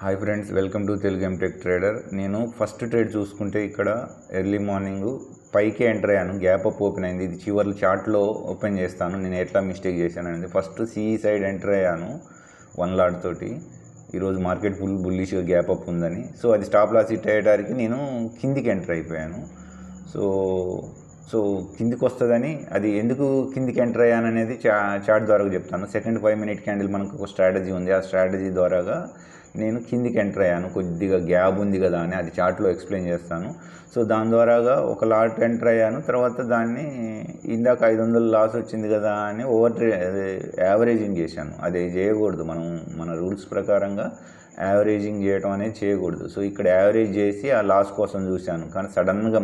Hi friends, welcome to Telugu MTech trader. నేను first trade చూసుకుంటే ఇక్కడ ఎర్లీ మార్నింగ్ పైకి ఎంటర్ అయ్యాను, గ్యాప్ అప్ ఓపెన్ అయింది. ఇది చివరి చార్ట్లో ఓపెన్ చేస్తాను నేను ఎట్లా మిస్టేక్ చేశాను అనేది. ఫస్ట్ సిఈ సైడ్ ఎంటర్ అయ్యాను 1 లాట్ తోటి. ఈరోజు మార్కెట్ ఫుల్ బుల్లిష్గా గ్యాప్ అప్ ఉందని, సో అది స్టాప్ లాస్ హిట్ అయ్యేటానికి నేను కిందికి ఎంటర్ అయిపోయాను. సో కిందికి వస్తుందని, అది ఎందుకు కిందికి ఎంటర్ అయ్యాను అనేది చార్ట్ ద్వారా చెప్తాను. సెకండ్ 5 మినిట్ క్యాండిల్ మనకు ఒక స్ట్రాటజీ ఉంది, ఆ స్ట్రాటజీ ద్వారాగా నేను కిందికి ఎంటర్ అయ్యాను. కొద్దిగా గ్యాప్ ఉంది కదా అని అది చార్ట్లో ఎక్స్ప్లెయిన్ చేస్తాను. సో దాని ద్వారాగా ఒక లాట్ ఎంటర్ అయ్యాను. తర్వాత దాన్ని ఇందాక 500 లాస్ వచ్చింది కదా అని యావరేజింగ్ చేశాను. అది చేయకూడదు, మన రూల్స్ ప్రకారంగా యావరేజింగ్ చేయడం అనేది చేయకూడదు. సో ఇక్కడ యావరేజ్ చేసి ఆ లాస్ కోసం చూశాను. కానీ సడన్గా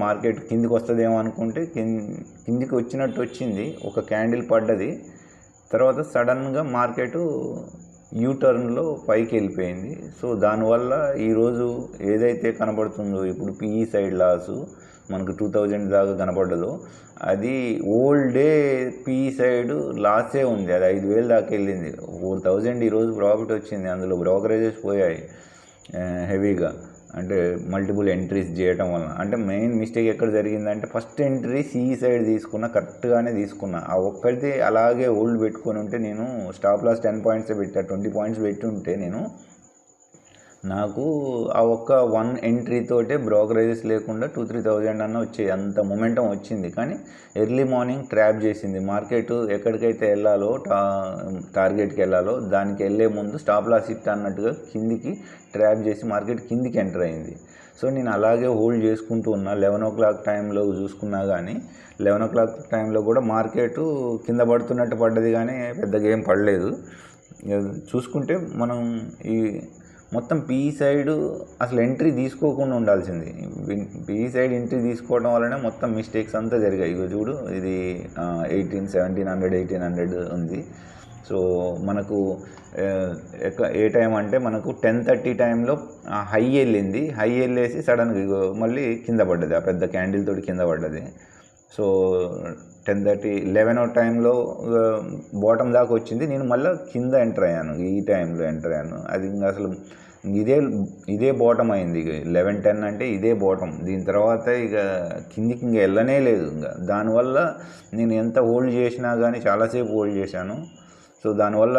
మార్కెట్ కిందికి వస్తుందేమో అనుకుంటే కిందికి వచ్చినట్టు వచ్చింది, ఒక క్యాండిల్ పడ్డది. తర్వాత సడన్గా మార్కెట్ యూటర్న్లో పైకి వెళ్ళిపోయింది. సో దానివల్ల ఈరోజు ఏదైతే కనబడుతుందో ఇప్పుడు పిఈ సైడ్ లాసు మనకు 2000 దాకా కనపడ్డదో, అది ఓల్డ్ డే పిఈ సైడ్ లాసే ఉంది. అది 5000 దాకా వెళ్ళింది. 4000 ఈరోజు ప్రాఫిట్ వచ్చింది. అందులో బ్రోకరేజెస్ పోయాయి హెవీగా, అంటే మల్టిపుల్ ఎంట్రీస్ చేయటం వలన. అంటే మెయిన్ మిస్టేక్ ఎక్కడ జరిగిందంటే, ఫస్ట్ ఎంట్రీ సిఈ సైడ్ తీసుకున్నా, కరెక్ట్గానే తీసుకున్నా. ఆ ఒక్కటి అలాగే హోల్డ్ పెట్టుకొని ఉంటే, నేను స్టాప్ లాస్ 10 పాయింట్సే పెట్టా, 20 పాయింట్స్ పెట్టి ఉంటే నాకు ఆ ఒక్క 1 ఎంట్రీ తోటే బ్రోకరేజెస్ లేకుండా 2-3 అన్న వచ్చాయి. అంత మొమెంటం వచ్చింది. కానీ ఎర్లీ మార్నింగ్ ట్రాప్ చేసింది. మార్కెట్ ఎక్కడికైతే వెళ్ళాలో, టార్గెట్కి వెళ్ళాలో, దానికి వెళ్ళే ముందు స్టాప్ లాస్ హిట్ అన్నట్టుగా కిందికి ట్రాప్ చేసి మార్కెట్ కిందికి ఎంటర్ అయింది. సో నేను అలాగే హోల్డ్ చేసుకుంటూ ఉన్నా. 11 o'clock టైంలో చూసుకున్నా, కానీ 11 o'clock టైంలో కూడా మార్కెట్ కింద పడుతున్నట్టు పడ్డది, కానీ పెద్దగా ఏం పడలేదు. చూసుకుంటే మనం ఈ మొత్తం పిఈ సైడ్ అసలు ఎంట్రీ తీసుకోకుండా ఉండాల్సింది. పిఈ సైడ్ ఎంట్రీ తీసుకోవడం వల్లనే మొత్తం మిస్టేక్స్ అంతా జరిగాయి. ఇగో చూడు, ఇది 1700 1800 ఉంది. సో మనకు ఏ టైం అంటే, మనకు 10:30 టైంలో హై వెళ్ళింది. హై వెళ్ళేసి సడన్గా మళ్ళీ కింద పడ్డది, ఆ పెద్ద క్యాండిల్ తోటి కింద పడ్డది. సో 10:30 11 టైంలో బాటమ్ దాకా వచ్చింది. నేను మళ్ళీ కింద ఎంటర్ అయ్యాను, ఈ టైంలో ఎంటర్ అయ్యాను. అది ఇంకా అసలు ఇదే బాటమ్ అయింది. 11:10 అంటే ఇదే బాటమ్. దీని తర్వాత ఇక కిందికి ఇంకా వెళ్ళనే లేదు. ఇంకా దానివల్ల నేను ఎంత హోల్డ్ చేసినా కానీ, చాలాసేపు హోల్డ్ చేశాను. సో దానివల్ల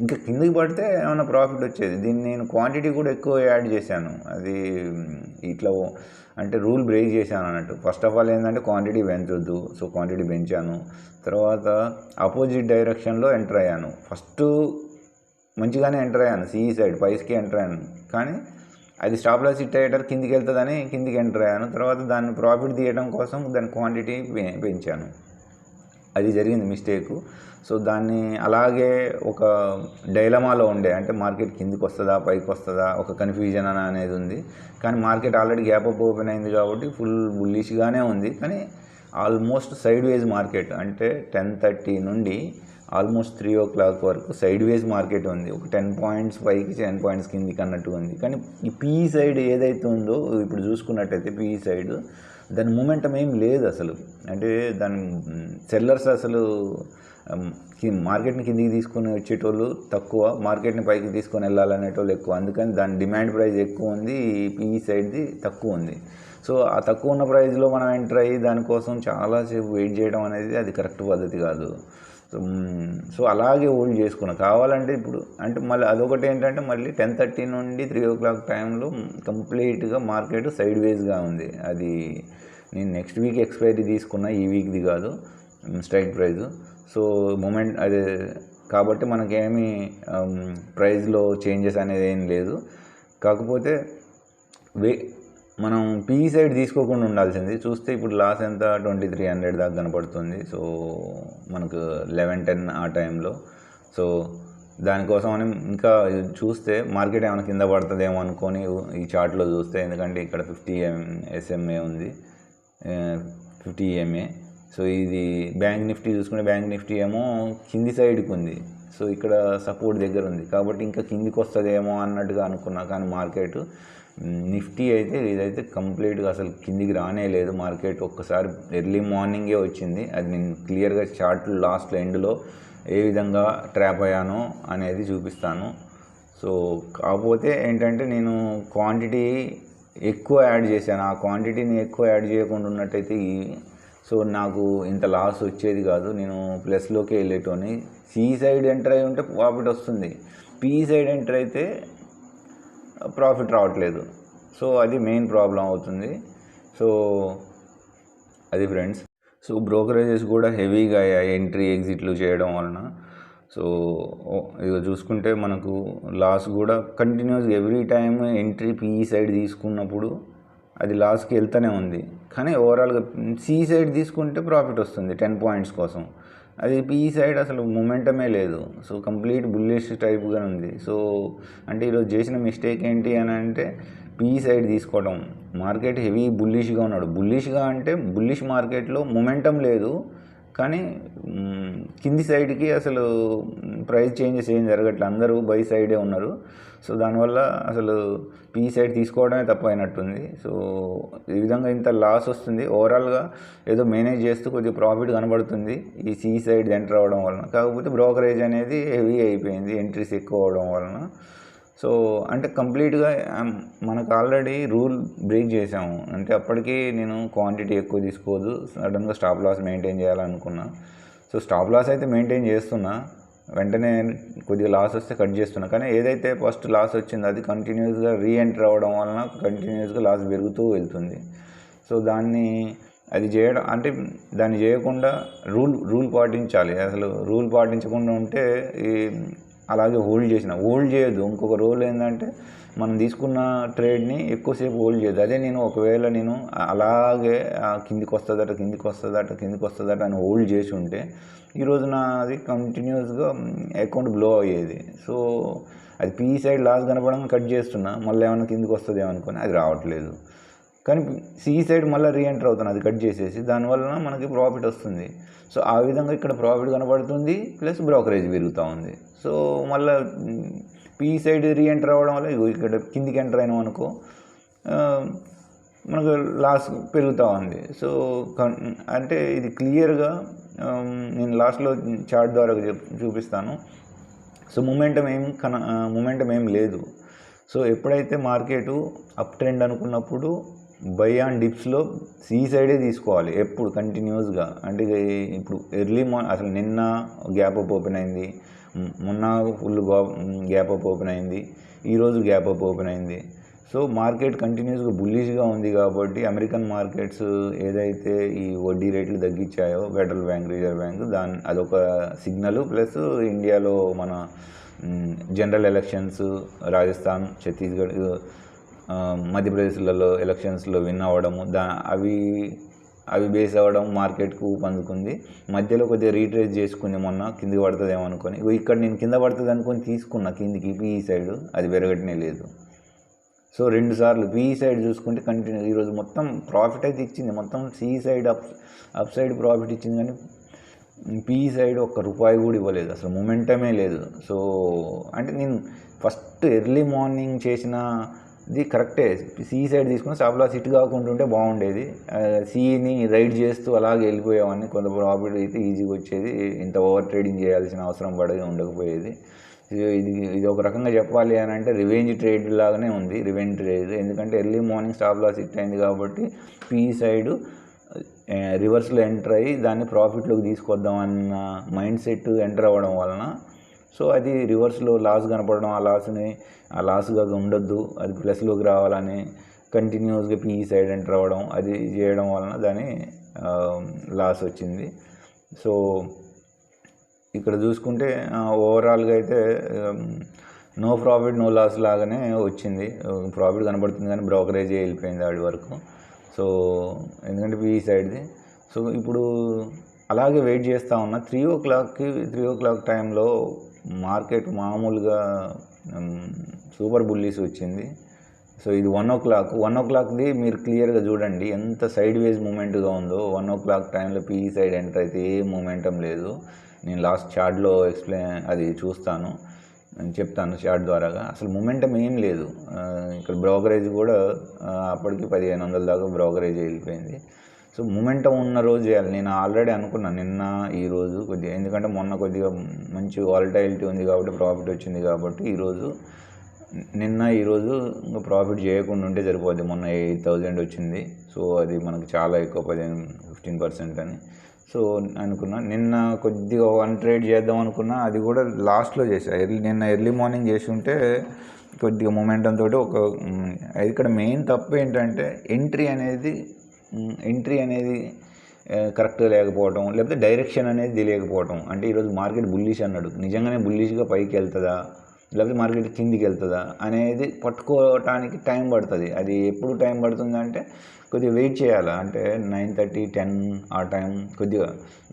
ఇంకా కిందికి పడితే ఏమైనా ప్రాఫిట్ వచ్చేది. దీన్ని నేను క్వాంటిటీ కూడా ఎక్కువ యాడ్ చేశాను. అది ఇట్లా అంటే రూల్ బ్రేక్ చేశాను అన్నట్టు. ఫస్ట్ ఆఫ్ ఆల్ ఏంటంటే, క్వాంటిటీ పెంచొద్దు. సో క్వాంటిటీ పెంచాను. తర్వాత ఆపోజిట్ డైరెక్షన్లో ఎంటర్ అయ్యాను. ఫస్ట్ మంచిగానే ఎంటర్ అయ్యాను, సిఈ సైడ్ పైస్కి ఎంటర్ అయ్యాను. కానీ అది స్టాప్ లాస్ హిట్ అయ్యేటర్ కిందికి వెళ్తుందని కిందికి ఎంటర్ అయ్యాను. తర్వాత దాన్ని ప్రాఫిట్ తీయడం కోసం దాని క్వాంటిటీ పెంచాను. అది జరిగింది మిస్టేకు. సో దాన్ని అలాగే ఒక డైలమాలో ఉండే, అంటే మార్కెట్ కిందికి వస్తుందా పైకి వస్తుందా, ఒక కన్ఫ్యూజన్ అనేది ఉంది. కానీ market already gap up open అయింది కాబట్టి ఫుల్ బుల్లిష్గానే ఉంది. కానీ ఆల్మోస్ట్ సైడ్ వేజ్ మార్కెట్, అంటే 10:30 నుండి ఆల్మోస్ట్ 3 o'clock వరకు సైడ్ వేజ్ మార్కెట్ ఉంది. ఒక 10 పాయింట్స్ పైకి 10 పాయింట్స్ కిందికి అన్నట్టుగా ఉంది. కానీ ఈ పిఈ సైడ్ ఏదైతే ఉందో, ఇప్పుడు చూసుకున్నట్టయితే పిఈ సైడ్ దాని మూమెంటం ఏం లేదు అసలు. అంటే దాని సెల్లర్స్ అసలు మార్కెట్ని కిందికి తీసుకొని వచ్చేటోళ్ళు తక్కువ, మార్కెట్ని పైకి తీసుకొని వెళ్ళాలనేటోళ్ళు ఎక్కువ. అందుకని దాని డిమాండ్ ప్రైస్ ఎక్కువ ఉంది, పిఈ సైడ్ది తక్కువ ఉంది. సో ఆ తక్కువ ఉన్న ప్రైస్లో మనం ఎంటర్ అయ్యి దానికోసం చాలాసేపు వెయిట్ చేయడం అనేది అది కరెక్ట్ పద్ధతి కాదు. సో అలాగే హోల్డ్ చేసుకున్నా. కావాలంటే ఇప్పుడు అంటే మళ్ళీ అదొకటి ఏంటంటే, మళ్ళీ 10:30 నుండి 3 o'clock టైంలో కంప్లీట్గా మార్కెట్ సైడ్ వేస్గా ఉంది. అది నేను నెక్స్ట్ వీక్ ఎక్స్పైరీ తీసుకున్నా, ఈ వీక్ది కాదు, స్ట్రైక్ ప్రైస్. సో మూమెంట్ అదే కాబట్టి మనకేమీ ప్రైస్లో చేంజెస్ అనేది ఏం లేదు. కాకపోతే మనం పిఈ సైడ్ తీసుకోకుండా ఉండాల్సింది. చూస్తే ఇప్పుడు లాస్ ఎంత, 2300 దాకా కనపడుతుంది. సో మనకు 11:10 ఆ టైంలో. సో దానికోసమని ఇంకా చూస్తే మార్కెట్ ఏమైనా కింద పడుతుందేమో అనుకొని ఈ చార్ట్లో చూస్తే, ఎందుకంటే ఇక్కడ 50 SMA ఉంది, 50 EMA. సో ఇది బ్యాంక్ నిఫ్టీ చూసుకుంటే, బ్యాంక్ నిఫ్టీ ఏమో కింది సైడ్కి ఉంది. సో ఇక్కడ సపోర్ట్ దగ్గర ఉంది కాబట్టి ఇంకా కిందికి వస్తుందేమో అన్నట్టుగా అనుకున్నా. కానీ మార్కెట్ నిఫ్టీ అయితే ఇదైతే కంప్లీట్గా అసలు కిందికి రానే లేదు. మార్కెట్ ఒక్కసారి ఎర్లీ మార్నింగే వచ్చింది. అది నేను క్లియర్గా చార్ట్ లాస్ట్లో ఎండ్లో ఏ విధంగా ట్రాప్ అయ్యానో అనేది చూపిస్తాను. సో కాకపోతే ఏంటంటే నేను క్వాంటిటీ ఎక్కువ యాడ్ చేశాను. ఆ క్వాంటిటీని ఎక్కువ యాడ్ చేయకుండా ఉన్నట్టయితే సో నాకు ఇంత లాస్ వచ్చేది కాదు, నేను ప్లస్లోకి వెళ్ళేటోని. సి సైడ్ ఎంటర్ అయి ఉంటే ప్రాఫిట్ వస్తుంది, పి సైడ్ ఎంటర్ అయితే ప్రాఫిట్ రావట్లేదు. సో అది మెయిన్ ప్రాబ్లం అవుతుంది. సో అది ఫ్రెండ్స్. సో బ్రోకరేజెస్ కూడా హెవీగా అయ్యాయి ఎంట్రీ ఎగ్జిట్లు చేయడం వలన. సో ఇక చూసుకుంటే మనకు లాస్ కూడా కంటిన్యూస్గా every time entry PE side తీసుకున్నప్పుడు అది లాస్కి వెళ్తూనే ఉంది. కానీ ఓవరాల్గా సి సైడ్ తీసుకుంటే ప్రాఫిట్ వస్తుంది 10 పాయింట్స్ కోసం. అది పిఈ సైడ్ అసలు మొమెంటమే లేదు. సో కంప్లీట్ బుల్లిష్ టైప్గా ఉంది. సో అంటే ఈరోజు చేసిన మిస్టేక్ ఏంటి అని అంటే పిఈ సైడ్ తీసుకోవడం. మార్కెట్ హెవీ బుల్లిష్గా ఉన్నాడు. బుల్లిష్గా అంటే బుల్లిష్ మార్కెట్లో మొమెంటం లేదు, కానీ కింది సైడ్కి అసలు ప్రైస్ చేంజెస్ ఏం జరగట్లేదు, అందరూ బై సైడే ఉన్నారు. సో దానివల్ల అసలు పీ సైడ్ తీసుకోవడమే తప్పైనట్టుంది. సో ఈ విధంగా ఇంత లాస్ వస్తుంది. ఓవరాల్గా ఏదో మేనేజ్ చేస్తూ కొద్దిగా ప్రాఫిట్ కనబడుతుంది ఈ సి సైడ్ ఎంటర్ అవ్వడం వలన. కాకపోతే బ్రోకరేజ్ అనేది హెవీ అయిపోయింది ఎంట్రీస్ ఎక్కువ అవడం వలన. సో అంటే కంప్లీట్గా మనకు ఆల్రెడీ రూల్ బ్రేక్ చేసాము. అంటే అప్పటికి నేను క్వాంటిటీ ఎక్కువ తీసుకోవద్దు, సడన్గా స్టాప్ లాస్ మెయింటైన్ చేయాలనుకున్నా. సో స్టాప్ లాస్ అయితే మెయింటైన్ చేస్తున్నా, వెంటనే కొద్దిగా లాస్ వస్తే కట్ చేస్తున్నా. కానీ ఏదైతే ఫస్ట్ లాస్ వచ్చిందో అది కంటిన్యూస్గా రీఎంటర్ అవ్వడం వలన కంటిన్యూస్గా లాస్ పెరుగుతూ వెళ్తుంది. సో అది చేయడం అంటే దాన్ని చేయకుండా రూల్ పాటించాలి. అసలు రూల్ పాటించకుండా ఉంటే అలాగే హోల్డ్ చేయొద్దు. ఇంకొక రూల్ ఏంటంటే మనం తీసుకున్న ట్రేడ్ని ఎక్కువసేపు హోల్డ్ చేయొద్దు. అదే ఒకవేళ నేను అలాగే కిందికి వస్తుందట అని హోల్డ్ చేసి ఉంటే ఈరోజు నాది కంటిన్యూస్గా అకౌంట్ బ్లో అయ్యేది. సో అది పీ సైడ్ లాస్ కనపడంగా కట్ చేస్తున్నా, మళ్ళీ ఏమైనా కిందికి వస్తుందేమో అనుకుని అది రావట్లేదు. కానీ సి సైడ్ మళ్ళీ రీఎంటర్ అవుతాను అది కట్ చేసేసి, దానివల్ల మనకి ప్రాఫిట్ వస్తుంది. సో ఆ విధంగా ఇక్కడ ప్రాఫిట్ కనబడుతుంది, ప్లస్ బ్రోకరేజ్ పెరుగుతూ ఉంది. సో మళ్ళీ పీ సైడ్ రీఎంటర్ అవ్వడం వల్ల ఇక్కడ కిందికి ఎంటర్ అయినాం అనుకో మనకు లాస్ పెరుగుతూ ఉంది. సో అంటే ఇది క్లియర్గా నేను లాస్ట్లో చార్ట్ ద్వారా చూపిస్తాను. సో మొమెంటం ఏం లేదు. సో ఎప్పుడైతే మార్కెటు అప్ ట్రెండ్ అనుకున్నప్పుడు బై ఆన్ డిప్స్లో సి సైడే తీసుకోవాలి ఎప్పుడు కంటిన్యూస్గా. అంటే ఇప్పుడు ఎర్లీ అసలు నిన్న గ్యాప్ అప్ ఓపెన్ అయింది, మొన్న ఫుల్ గ్యాప్ అప్ ఓపెన్ అయింది, ఈరోజు గ్యాప్ అప్ ఓపెన్ అయింది. సో మార్కెట్ కంటిన్యూస్గా బుల్లిష్గా ఉంది కాబట్టి అమెరికన్ మార్కెట్స్ ఏదైతే ఈ వడ్డీ రేట్లు తగ్గించాయో ఫెడరల్ బ్యాంక్, రిజర్వ్ బ్యాంక్, అదొక సిగ్నల్. ప్లస్ ఇండియాలో మన జనరల్ ఎలక్షన్స్ రాజస్థాన్, ఛత్తీస్గఢ్, మధ్యప్రదేశ్లలో ఎలక్షన్స్లో విన్ అవ్వడము, అవి బేస్ అవ్వడం మార్కెట్కు అందుకుంది. మధ్యలో కొద్దిగా రీట్రేస్ చేసుకుంది, మొన్న కిందికి పడుతుందేమో అనుకొని. ఇక్కడ నేను కింద పడుతుంది అనుకొని తీసుకున్నా కిందికి పీఈ సైడ్, అది పెరగటనే లేదు. సో 2 సార్లు పీఈ సైడ్ చూసుకుంటే కంటిన్యూ ఈరోజు మొత్తం ప్రాఫిట్ అయితే ఇచ్చింది, మొత్తం C side upside profit ఇచ్చింది. కానీ పీఈ సైడ్ ₹1 కూడా ఇవ్వలేదు, అసలు మొమెంటమే లేదు. సో అంటే నేను ఫస్ట్ ఎర్లీ మార్నింగ్ చేసినది కరెక్టే, సి సైడ్ తీసుకుని స్టాప్ లాస్ హిట్ కాకుండా ఉంటే బాగుండేది. సిని రైడ్ చేస్తూ అలాగే వెళ్ళిపోయేవాడిని, కొంత ప్రాఫిట్ అయితే ఈజీగా వచ్చేది, ఇంత ఓవర్ ట్రేడింగ్ చేయాల్సిన అవసరం ఉండకపోయేది. ఇది ఒక రకంగా చెప్పాలి అని అంటే రివెంజ్ ట్రేడ్ లాగానే ఉంది, రివెంజ్ ట్రేడ్. ఎందుకంటే early morning stop loss hit అయింది కాబట్టి పీఈ సైడ్ రివర్స్లో ఎంటర్ అయ్యి దాన్ని ప్రాఫిట్లోకి తీసుకొద్దాం అన్న మైండ్ సెట్ ఎంటర్ అవ్వడం వలన సో అది రివర్స్లో లాస్ కనపడడం, ఆ లాస్గా ఉండొద్దు, అది ప్లస్లోకి రావాలని కంటిన్యూస్గా పీఈ సైడ్ ఎంటర్ అవ్వడం, అది చేయడం వలన దాని లాస్ వచ్చింది. సో ఇక్కడ చూసుకుంటే ఓవరాల్గా అయితే నో ప్రాఫిట్ నో లాస్ లాగానే వచ్చింది. ప్రాఫిట్ కనబడుతుంది కానీ బ్రోకరేజే వెళ్ళిపోయింది ఆడి వరకు. సో ఎందుకంటే పీఈ సైడ్ది. సో ఇప్పుడు అలాగే వెయిట్ చేస్తూ ఉన్నా. 3 o'clock టైంలో మార్కెట్ మామూలుగా సూపర్ బుల్లీస్ వచ్చింది. సో ఇది 1 o'clockది మీరు క్లియర్గా చూడండి ఎంత సైడ్ వేజ్ మూమెంట్గా ఉందో. 1 o'clock టైంలో పీఈ సైడ్ ఎంటర్ అయితే ఏ మూమెంటం లేదు. నేను లాస్ట్ చార్ట్లో అది చూస్తాను, చెప్తాను చార్ట్ ద్వారాగా. అసలు మూమెంటం ఏం లేదు. ఇక్కడ బ్రోకరేజ్ కూడా అప్పటికి 1500 దాకా బ్రోకరేజ్ వెళ్ళిపోయింది. సో మొమెంటం ఉన్న రోజు చేయాలి. నేను ఆల్రెడీ అనుకున్నాను నిన్న ఈరోజు కొద్దిగా, ఎందుకంటే మొన్న కొద్దిగా మంచి వాలటైలిటీ ఉంది కాబట్టి ప్రాఫిట్ వచ్చింది కాబట్టి ఈరోజు ఇంకా ప్రాఫిట్ చేయకుండా ఉంటే సరిపోద్ది. మొన్న 8,000 వచ్చింది. సో అది మనకు చాలా ఎక్కువ, 15% అని. సో అనుకున్నా నిన్న కొద్దిగా 1 ట్రేడ్ చేద్దాం అనుకున్నా, అది కూడా లాస్ట్లో చేసా. నిన్న ఎర్లీ మార్నింగ్ చేసి ఉంటే కొద్దిగా మొమెంటం తోటి ఇక్కడ మెయిన్ తప్పు ఏంటంటే ఎంట్రీ అనేది కరెక్ట్గా లేకపోవడం, లేకపోతే డైరెక్షన్ అనేది తెలియకపోవడం. అంటే ఈరోజు మార్కెట్ బుల్లిష్ అన్నాడు, నిజంగానే బుల్లిష్గా పైకి వెళ్తుందా లేకపోతే మార్కెట్ కిందికి వెళ్తుందా అనేది పట్టుకోవటానికి టైం పడుతుంది. అది ఎప్పుడు టైం పడుతుంది అంటే కొద్దిగా వెయిట్ చేయాలి. అంటే 9:30, 10 ఆ టైం కొద్దిగా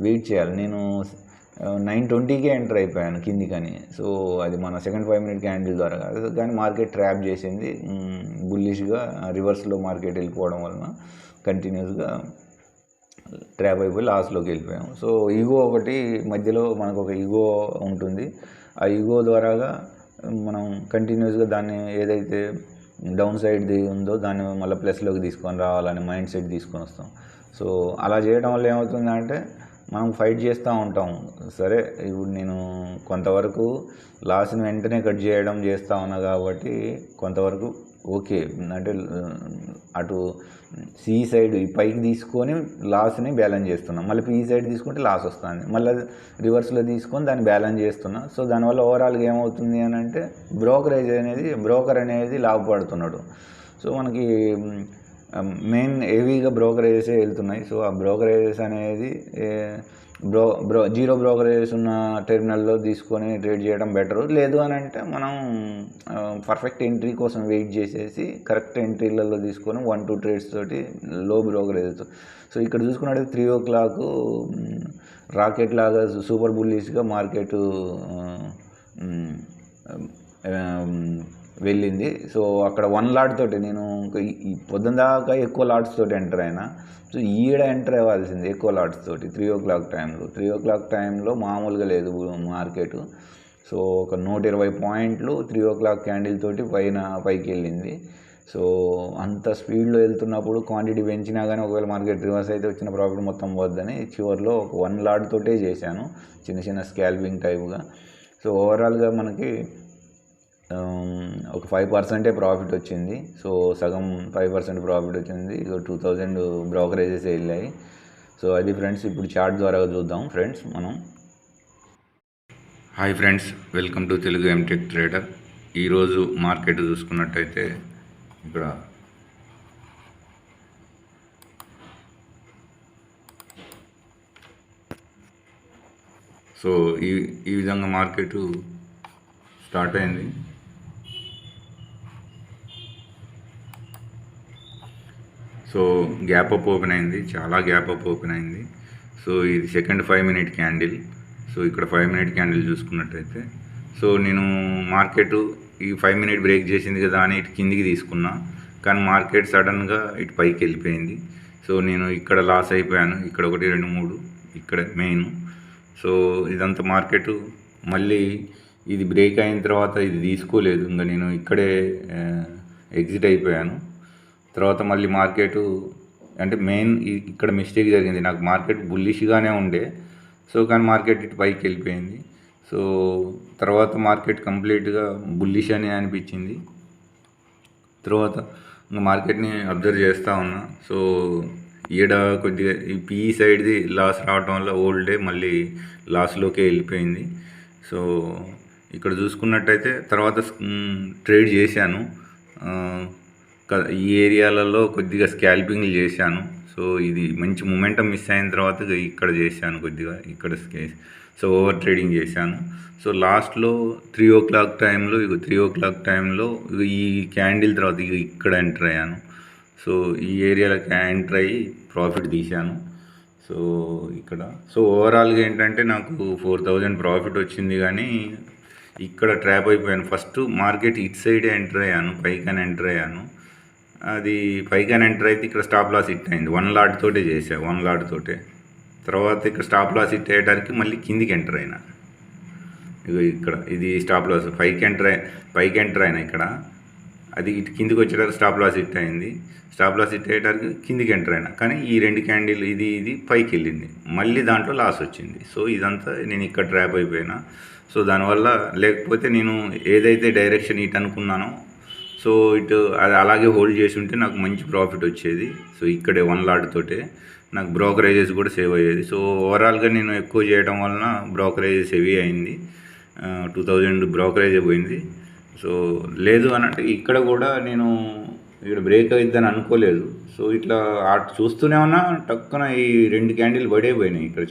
వెయిట్ చేయాలి. నేను 9:20కే ఎంటర్ అయిపోయాను కిందికని. సో అది మన సెకండ్ 5 మినిట్ క్యాండిల్ ద్వారా కాదు, కానీ మార్కెట్ ట్రాప్ చేసింది బుల్లిష్గా. రివర్స్లో మార్కెట్ వెళ్ళిపోవడం వలన కంటిన్యూస్గా ట్రాప్ అయిపోయి లాస్లోకి వెళ్ళిపోయాం. సో ఈగో ఒకటి మధ్యలో మనకు ఒక ఈగో ఉంటుంది. ఆ ఈగో ద్వారాగా మనం కంటిన్యూస్గా దాన్ని ఏదైతే డౌన్ సైడ్ది ఉందో దాన్ని మళ్ళీ ప్లస్లోకి తీసుకొని రావాలని మైండ్ సెట్ తీసుకొని వస్తాం. సో అలా చేయడం వల్ల ఏమవుతుందంటే మనం ఫైట్ చేస్తూ ఉంటాం. సరే ఇప్పుడు నేను కొంతవరకు లాస్ని వెంటనే కట్ చేయడం చేస్తూ ఉన్నా కాబట్టి కొంతవరకు ఓకే, అంటే అటు సి సైడ్ పైకి తీసుకొని లాస్ని బ్యాలెన్స్ చేస్తున్నాం, మళ్ళీ పి సైడ్ తీసుకుంటే లాస్ వస్తుంది, మళ్ళీ రివర్స్లో తీసుకొని దాన్ని బ్యాలెన్స్ చేస్తున్నా. సో దానివల్ల ఓవరాల్గా ఏమవుతుంది అని అంటే బ్రోకర్ అనేది లాభపడుతున్నాడు. సో మనకి మెయిన్ హెవీగా బ్రోకరేజెసే వెళ్తున్నాయి. సో ఆ బ్రోకరేజెస్ అనేది జీరో బ్రోకరేజెస్ ఉన్న టెర్మినల్లో తీసుకొని ట్రేడ్ చేయడం బెటరు. లేదు అని అంటే మనం పర్ఫెక్ట్ ఎంట్రీ కోసం వెయిట్ చేసేసి కరెక్ట్ ఎంట్రీలలో తీసుకొని 1-2 ట్రేడ్స్ తోటి లో బ్రోకరేజ్. సో ఇక్కడ చూసుకున్నట్టు 3 o'clock రాకెట్ లాగా సూపర్ బుల్లిష్గా మార్కెట్ వెళ్ళింది. సో అక్కడ 1 lot తోటి నేను పొద్దున దాకా ఎక్కువ లాట్స్ తోటి ఎంటర్ అయినా. సో ఎంటర్ అవ్వాల్సింది ఎక్కువ లాట్స్ తోటి 3 o'clock టైంలో. 3 o'clock టైంలో మామూలుగా లేదు మార్కెట్. సో ఒక 120 పాయింట్లు 3 o'clock క్యాండిల్ తోటి పైకి వెళ్ళింది. సో అంత స్పీడ్లో వెళ్తున్నప్పుడు క్వాంటిటీ పెంచినా కానీ ఒకవేళ మార్కెట్ రివర్స్ అయితే వచ్చిన ప్రాఫిట్ మొత్తం పోద్దని చివరిలో ఒక 1 lot తోటే చేశాను, చిన్న స్కాల్పింగ్ టైప్గా. సో ఓవరాల్గా మనకి ఒక 5% ప్రాఫిట్ వచ్చింది. సో సగం 5% ప్రాఫిట్ వచ్చింది. 2,000 బ్రోకరేజెస్ వెళ్ళాయి. సో అది ఫ్రెండ్స్, ఇప్పుడు చార్ట్ ద్వారా చూద్దాం ఫ్రెండ్స్ మనం. Hi friends, welcome to Telugu MTech trader. ఈరోజు మార్కెట్ చూసుకున్నట్టయితే ఇక్కడ సో ఈ విధంగా మార్కెట్ స్టార్ట్ అయింది. సో గ్యాప్ అప్ ఓపెన్ అయింది, చాలా గ్యాప్ అప్ ఓపెన్ అయింది. సో ఇది సెకండ్ 5 minute క్యాండిల్. సో ఇక్కడ 5 minute క్యాండిల్ చూసుకున్నట్టయితే సో నేను మార్కెట్ ఈ 5 minute బ్రేక్ చేసింది కదా అని ఇటు కిందికి తీసుకున్నా, కానీ మార్కెట్ సడన్గా ఇటు పైకి వెళ్ళిపోయింది. సో నేను ఇక్కడ లాస్ అయిపోయాను. ఇక్కడ 1, 2, 3 ఇక్కడ మెయిన్. సో ఇదంతా మార్కెట్ మళ్ళీ ఇది బ్రేక్ అయిన తర్వాత ఇది తీసుకోలేదు, ఇంకా నేను ఇక్కడే ఎగ్జిట్ అయిపోయాను. తర్వాత మళ్ళీ మార్కెట్ అంటే మెయిన్ ఇక్కడ మిస్టేక్ జరిగింది. నాకు మార్కెట్ బుల్లిష్గానే ఉండే, సో కానీ మార్కెట్ ఇటు పైకి వెళ్ళిపోయింది. సో తర్వాత మార్కెట్ కంప్లీట్గా బుల్లిష్ అని అనిపించింది. తర్వాత ఇంకా మార్కెట్ని అబ్జర్వ్ చేస్తూ ఉన్నా. సో కొద్దిగా ఈ పిఈ సైడ్ది లాస్ రావడం వల్ల ఓల్డ్ డే మళ్ళీ లాస్లోకే వెళ్ళిపోయింది. సో ఇక్కడ చూసుకున్నట్టయితే తర్వాత ట్రేడ్ చేశాను. ఈ ఏరియాలలో కొద్దిగా స్కాల్పింగ్లు చేశాను. సో ఇది మంచి మొమెంటం మిస్ అయిన తర్వాత ఇక్కడ చేశాను కొద్దిగా ఇక్కడ సో ఓవర్ ట్రేడింగ్ చేశాను. సో లాస్ట్లో 3 o'clock టైంలో 3 o'clock టైంలో ఈ క్యాండిల్ తర్వాత ఇక్కడ ఎంటర్ అయ్యాను. సో ఈ ఏరియాలో ఎంటర్ అయ్యి ప్రాఫిట్ తీశాను. సో ఇక్కడ సో ఓవరాల్గా ఏంటంటే నాకు 4,000 ప్రాఫిట్ వచ్చింది, కానీ ఇక్కడ ట్రాప్ అయిపోయాను. ఫస్ట్ మార్కెట్ ఇటు సైడే ఎంటర్ అయ్యాను, పైకని ఎంటర్ అయ్యాను. అది పైకని ఎంటర్ అయితే ఇక్కడ స్టాప్ లాస్ హిట్ అయింది. 1 lot తోటే చేసా, 1 lot తోటే. తర్వాత ఇక్కడ స్టాప్ లాస్ హిట్ అయ్యడానికి మళ్ళీ కిందికి ఎంటర్ అయినా. ఇక్కడ ఇది స్టాప్ లాస్ పైకి ఎంటర్ అయినా ఇక్కడ. అది ఇటు కిందికి వచ్చేటప్పుడు స్టాప్ లాస్ హిట్ అయింది. స్టాప్ లాస్ హిట్ అయ్యేటప్పుడు కిందికి ఎంటర్ అయినా, కానీ ఈ 2 క్యాండిల్ ఇది పైకి వెళ్ళింది, మళ్ళీ దాంట్లో లాస్ వచ్చింది. సో ఇదంతా నేను ఇక్కడ ట్రాప్ అయిపోయినా. సో దానివల్ల లేకపోతే నేను ఏదైతే డైరెక్షన్ ఇటు అనుకున్నానో సో ఇటు అది అలాగే హోల్డ్ చేసి ఉంటే నాకు మంచి ప్రాఫిట్ వచ్చేది. సో ఇక్కడే 1 లాట్ తోటే నాకు బ్రోకరేజెస్ కూడా సేవ్ అయ్యేది. సో ఓవరాల్గా నేను ఎక్కువ చేయడం వలన బ్రోకరేజెస్ హెవీ అయింది. 2000 బ్రోకరేజే పోయింది. సో లేదు అని అంటే ఇక్కడ కూడా నేను ఇక్కడ బ్రేక్ అవుతుందని అనుకోలేదు. సో ఇట్లా చూస్తూనే ఉన్నా టక్కున ఈ 2 క్యాండిల్ పోయినాయి. ఇక్కడ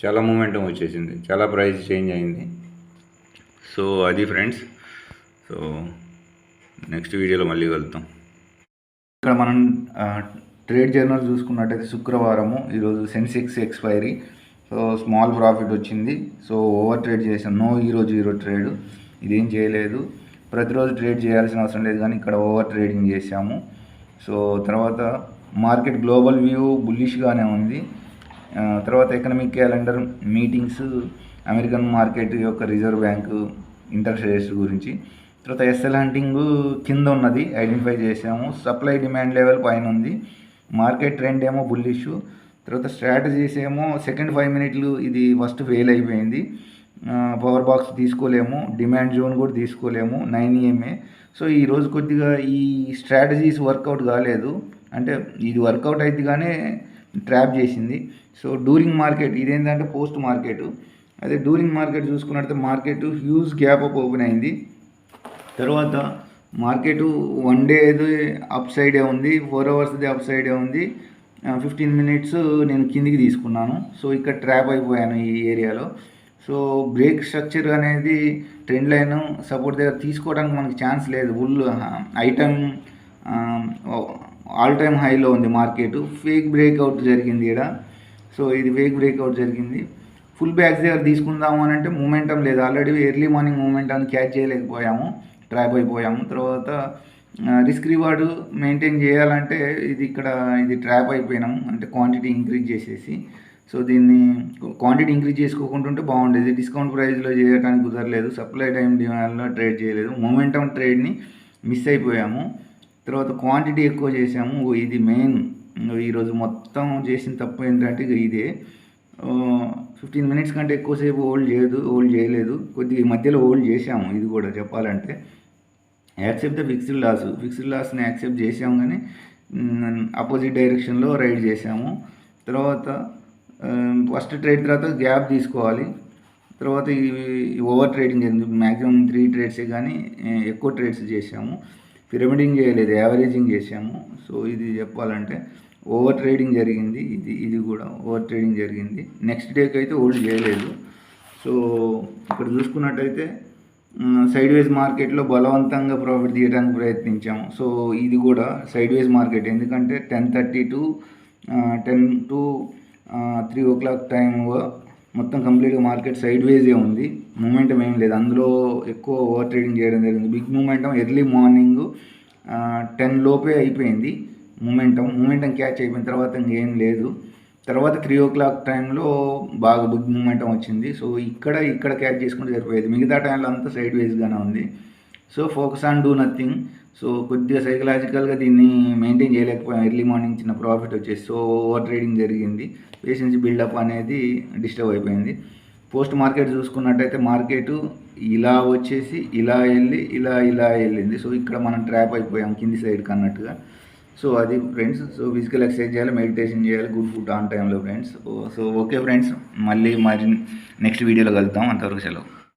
చాలా మూమెంటం వచ్చేసింది, చాలా ప్రైస్ చేంజ్ అయింది. సో అది ఫ్రెండ్స్. సో నెక్స్ట్ వీడియోలో మళ్ళీ కలుద్దాం. ఇక్కడ మనం ట్రేడ్ జర్నల్ చూసుకున్నట్టయితే శుక్రవారము ఈరోజు Sensex expiry. So small profit వచ్చింది. సో ఓవర్ ట్రేడ్ చేసాం. ఈరోజు ట్రేడ్ ఇదేం చేయలేదు. ప్రతిరోజు ట్రేడ్ చేయాల్సిన అవసరం లేదు, కానీ ఇక్కడ ఓవర్ ట్రేడింగ్ చేసాము. సో తర్వాత మార్కెట్ గ్లోబల్ వ్యూ బుల్లిష్గానే ఉంది. తర్వాత economic calendar meetings, American market యొక్క రిజర్వ్ బ్యాంకు ఇంట్రెస్ట్ రేట్స్ గురించి. తర్వాత ఎస్ఎల్ హంటింగ్ కింద ఉన్నది ఐడెంటిఫై చేసాము. సప్లై డిమాండ్ లెవెల్ పైన ఉంది. మార్కెట్ ట్రెండ్ ఏమో బుల్లిష్. తర్వాత స్ట్రాటజీస్ ఏమో సెకండ్ 5 మినిట్లు ఇది ఫస్ట్ ఫెయిల్ అయిపోయింది. పవర్ బాక్స్ తీసుకోలేము, డిమాండ్ జోన్ కూడా తీసుకోలేము, 9 EMA. సో ఈరోజు కొద్దిగా ఈ స్ట్రాటజీస్ వర్కౌట్ కాలేదు. అంటే ఇది వర్కౌట్ అయితే కానీ ట్రాప్ చేసింది. సో డ్యూరింగ్ మార్కెట్ ఇదేంటంటే పోస్ట్ మార్కెట్. అదే డ్యూరింగ్ మార్కెట్ చూసుకున్నట్లయితే market huge gap up open అయింది. తర్వాత మార్కెట్ 1 డేది అప్ సైడే ఉంది, 4 అవర్స్ది అప్ సైడే ఉంది. 15 మినిట్స్ నేను కిందికి తీసుకున్నాను. సో ఇక్కడ ట్రాప్ అయిపోయాను ఈ ఏరియాలో. సో బ్రేక్ స్ట్రక్చర్ అనేది ట్రెండ్ లైన్ సపోర్ట్ దగ్గర తీసుకోవడానికి మనకి ఛాన్స్ లేదు. ఫుల్ ఐటమ్ ఆల్ టైమ్ హైలో ఉంది మార్కెట్. ఫేక్ బ్రేక్అవుట్ జరిగింది ఇక్కడ. సో ఇది ఫేక్ బ్రేక్అవుట్ జరిగింది. ఫుల్ బ్యాక్స్ దగ్గర తీసుకుందాము అని అంటే మూమెంటం లేదు. ఆల్రెడీ ఎర్లీ మార్నింగ్ మూమెంటాన్ని క్యాచ్ చేయలేకపోయాము, ట్రాప్ అయిపోయాము. తర్వాత రిస్క్ రివార్డ్ మెయింటైన్ చేయాలంటే ఇది ట్రాప్ అయిపోయినాము, అంటే క్వాంటిటీ ఇంక్రీజ్ చేసేసి. సో దీన్ని క్వాంటిటీ ఇంక్రీజ్ చేసుకోకుండా ఉంటే బాగుండేది. డిస్కౌంట్ ప్రైస్లో చేయడానికి కుదరలేదు, సప్లై టైం డిమాండ్లో ట్రేడ్ చేయలేదు, మొమెంటం ట్రేడ్ని మిస్ అయిపోయాము. తర్వాత క్వాంటిటీ ఎక్కువ చేసాము, ఇది మెయిన్. ఈరోజు మొత్తం చేసిన తప్పు ఏంటంటే ఇదే. 15 మినిట్స్ కంటే ఎక్కువసేపు హోల్డ్ చేయలేదు. కొద్దిగా మధ్యలో హోల్డ్ చేసాము. ఇది కూడా చెప్పాలంటే యాక్సెప్ట్ ద ఫిక్స్డ్ లాస్ని యాక్సెప్ట్ చేసాము, కానీ అపోజిట్ డైరెక్షన్లో రైడ్ చేసాము. తర్వాత ఫస్ట్ ట్రేడ్ తర్వాత గ్యాప్ తీసుకోవాలి. తర్వాత ఈ ఓవర్ ట్రేడింగ్ జరిగింది. మ్యాక్సిమం 3 ట్రేడ్సే కానీ ఎక్కువ ట్రేడ్స్ చేసాము. పిరమిడింగ్ చేయలేదు, యావరేజింగ్ చేసాము. సో ఇది చెప్పాలంటే ఓవర్ ట్రేడింగ్ జరిగింది. ఇది కూడా ఓవర్ ట్రేడింగ్ జరిగింది. నెక్స్ట్ డేకి అయితే హోల్డ్ చేయలేదు. సో ఇక్కడ చూసుకున్నట్టయితే సైడ్ వేస్ మార్కెట్లో బలవంతంగా ప్రాఫిట్ తీయడానికి ప్రయత్నించాము. సో ఇది కూడా సైడ్ వేస్ మార్కెట్, ఎందుకంటే 10:30 to 10 to 3 o'clock టైం మొత్తం కంప్లీట్గా మార్కెట్ సైడ్ వేజే ఉంది. మూమెంటం ఏం లేదు, అందులో ఎక్కువ ఓవర్ ట్రేడింగ్ చేయడం జరిగింది. బిగ్ మూమెంటం ఎర్లీ మార్నింగ్ 10 లోపే అయిపోయింది. మూమెంటం క్యాచ్ అయిపోయిన తర్వాత ఇంకేం లేదు. తర్వాత 3 o'clock టైంలో బాగా బిగ్ మూమెంటం వచ్చింది. సో ఇక్కడ క్యాచ్ చేసుకుంటే సరిపోయేది. మిగతా టైంలో అంతా సైడ్ వేస్గానే ఉంది. So focus on do nothing. So కొద్దిగా సైకలాజికల్గా దీన్ని మెయింటైన్ చేయలేకపోయాం. ఎర్లీ మార్నింగ్ చిన్న ప్రాఫిట్ వచ్చేసి సో ఓవర్ ట్రేడింగ్ జరిగింది. పేషెన్స్ బిల్డప్ అనేది డిస్టర్బ్ అయిపోయింది. పోస్ట్ మార్కెట్ చూసుకున్నట్టయితే మార్కెట్ ఇలా వచ్చేసి ఇలా వెళ్ళింది. సో ఇక్కడ మనం ట్రాప్ అయిపోయాం కింది సైడ్కి అన్నట్టుగా. సో అది ఫ్రెండ్స్. సో ఫిజికల్ ఎక్సర్సైజ్ చేయాలి, మెడిటేషన్ చేయాలి, గుడ్ ఫుడ్ ఆన్ టైంలో ఫ్రెండ్స్. సో ఓకే ఫ్రెండ్స్, మళ్ళీ నెక్స్ట్ వీడియోలో కలుద్దాం. అంతవరకు సెలవు.